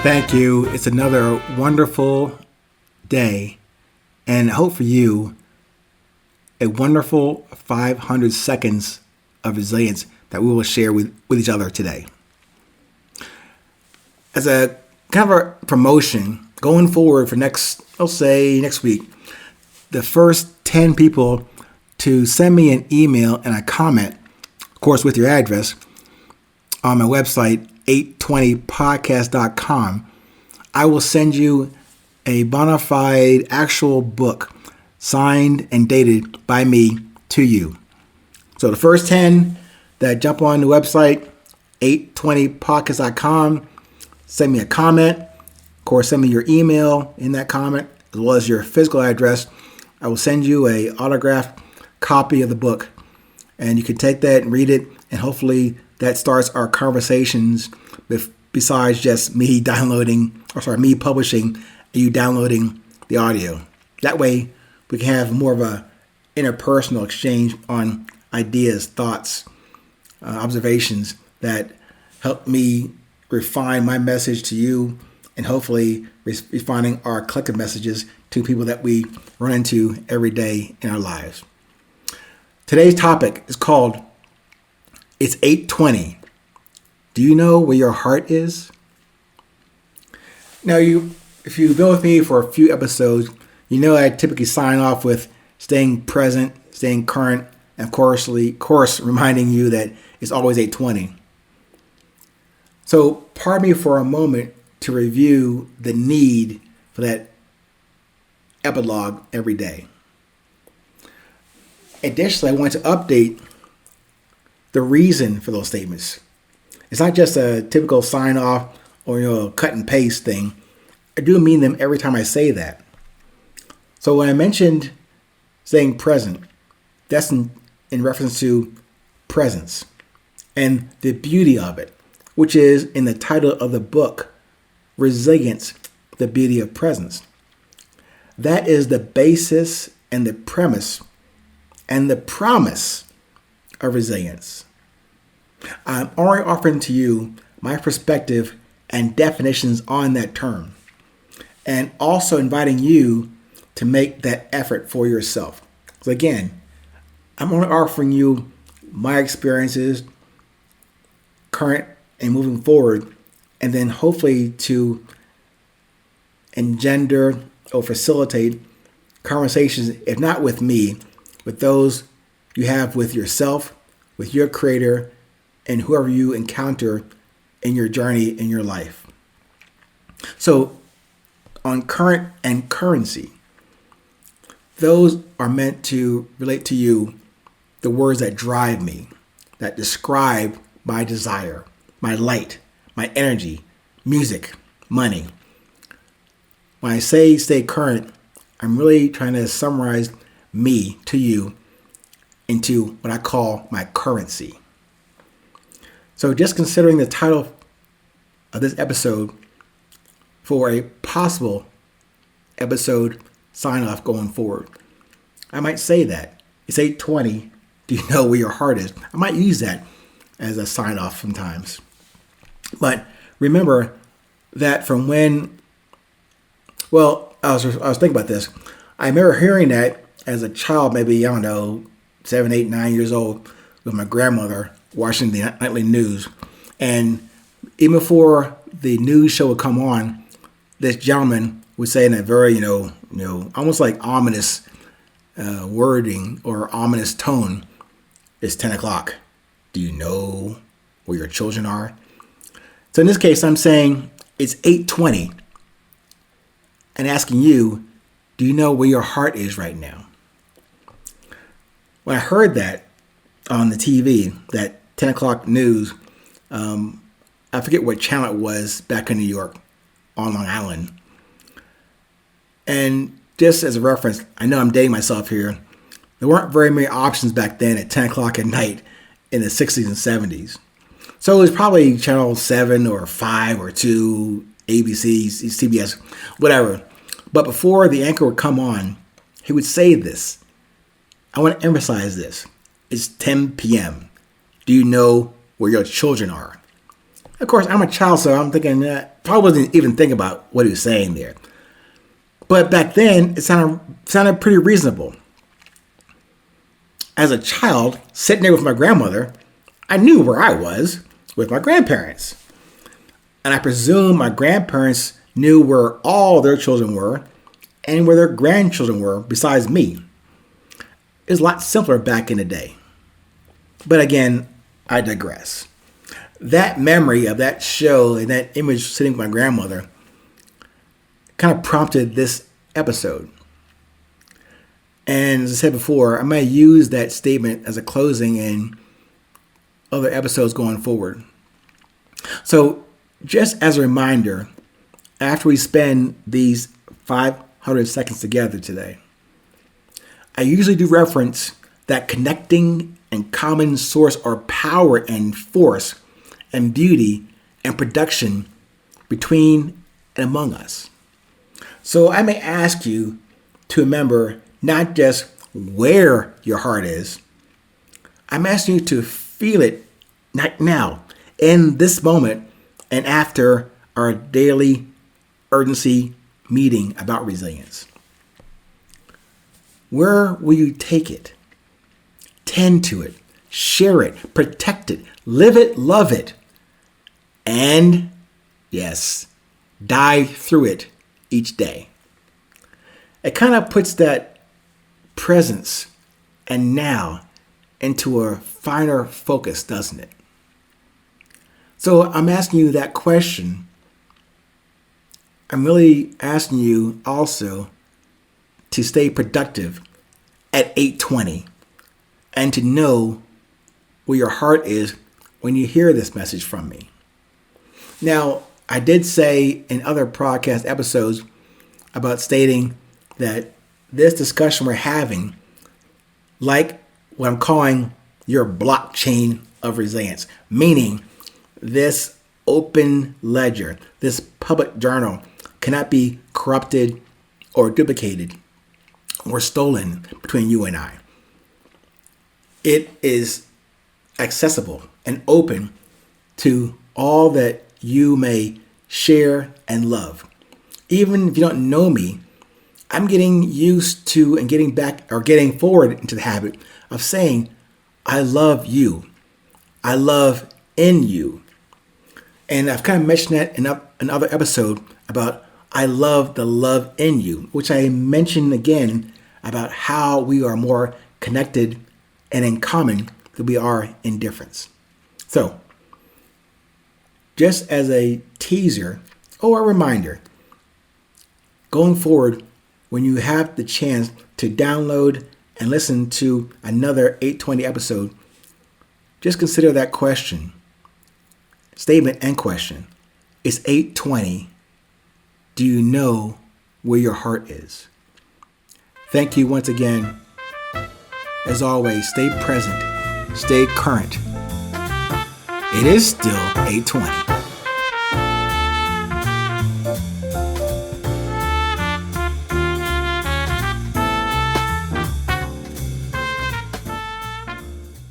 Thank you. It's another wonderful day, and I hope for you a wonderful 500 seconds of resilience that we will share with each other today. As a kind of a promotion, going forward for next week, the first 10 people to send me an email and a comment, of course, with your address, on my website, 820podcast.com, I will send you a bona fide actual book signed and dated by me to you. So the first 10 that jump on the website, 820podcast.com, send me a comment. Of course, send me your email in that comment, as well as your physical address. I will send you a autographed copy of the book, and you can take that and read it, and hopefully that starts our conversations besides just me publishing and you downloading the audio. That way we can have more of a interpersonal exchange on ideas, thoughts, observations that help me refine my message to you, and hopefully refining our collective messages to people that we run into every day in our lives. Today's topic is called It's 8:20. Do you know where your heart is? Now, if you've been with me for a few episodes, you know I typically sign off with staying present, staying current, and of course reminding you that it's always 8:20. So pardon me for a moment to review the need for that epilogue every day. Additionally, I want to update the reason for those statements. It's not just a typical sign off or cut and paste thing. I do mean them every time I say that. So when I mentioned saying present, that's in reference to presence and the beauty of it, which is in the title of the book, Resilience, the Beauty of Presence. That is the basis and the premise and the promise of resilience. I'm already offering to you my perspective and definitions on that term, and also inviting you to make that effort for yourself. Because again, I'm only offering you my experiences, current and moving forward, and then hopefully to engender or facilitate conversations, if not with me, with those you have with yourself, with your creator, and whoever you encounter in your journey in your life. So on current and currency, those are meant to relate to you the words that drive me, that describe my desire, my light, my energy, music, money. When I say stay current, I'm really trying to summarize me to you into what I call my currency. So just considering the title of this episode for a possible episode sign off going forward, I might say that it's 8:20. Do you know where your heart is? I might use that as a sign off sometimes. But remember that from when, I was thinking about this. I remember hearing that as a child, maybe, 7, 8, 9 years old, with my grandmother watching the nightly news. And even before the news show would come on, this gentleman would say in a very, almost like ominous wording or ominous tone, it's 10 o'clock. Do you know where your children are? So in this case, I'm saying it's 8:20 and asking you, do you know where your heart is right now? When I heard that on the TV, that 10 o'clock news, I forget what channel it was back in New York, on Long Island. And just as a reference, I know I'm dating myself here. There weren't very many options back then at 10 o'clock at night in the 60s and 70s. So it was probably channel 7 or 5 or 2, ABC, CBS, whatever. But before the anchor would come on, he would say this. I want to emphasize this. It's 10 p.m. Do you know where your children are? Of course, I'm a child, so I'm thinking that probably wasn't even thinking about what he was saying there. But back then, it sounded pretty reasonable. As a child, sitting there with my grandmother, I knew where I was with my grandparents. And I presume my grandparents knew where all their children were and where their grandchildren were besides me. It was a lot simpler back in the day. But again, I digress. That memory of that show and that image sitting with my grandmother kind of prompted this episode. And as I said before, I might use that statement as a closing in other episodes going forward. So just as a reminder, after we spend these 500 seconds together today, I usually do reference that connecting and common source or power and force and beauty and production between and among us. So I may ask you to remember not just where your heart is. I'm asking you to feel it right now, in this moment, and after our daily urgency meeting about resilience. Where will you take it? Tend to it, share it, protect it, live it, love it, and yes, die through it each day. It kind of puts that presence and now into a finer focus, doesn't it? So I'm asking you that question. I'm really asking you also to stay productive at 8:20 and to know where your heart is when you hear this message from me. Now, I did say in other podcast episodes about stating that this discussion we're having, like what I'm calling your blockchain of resilience, meaning this open ledger, this public journal cannot be corrupted or duplicated or stolen between you and I. It is accessible and open to all that you may share and love. Even if you don't know me, I'm getting used to and getting back or getting forward into the habit of saying, I love you. I love in you. And I've kind of mentioned that in another episode about I love the love in you, which I mentioned again about how we are more connected and in common than we are in difference. So, just as a teaser or a reminder, going forward, when you have the chance to download and listen to another 820 episode, just consider that question, statement and question. It's 8:20. Do you know where your heart is? Thank you once again. As always, stay present, stay current. It is still 8:20.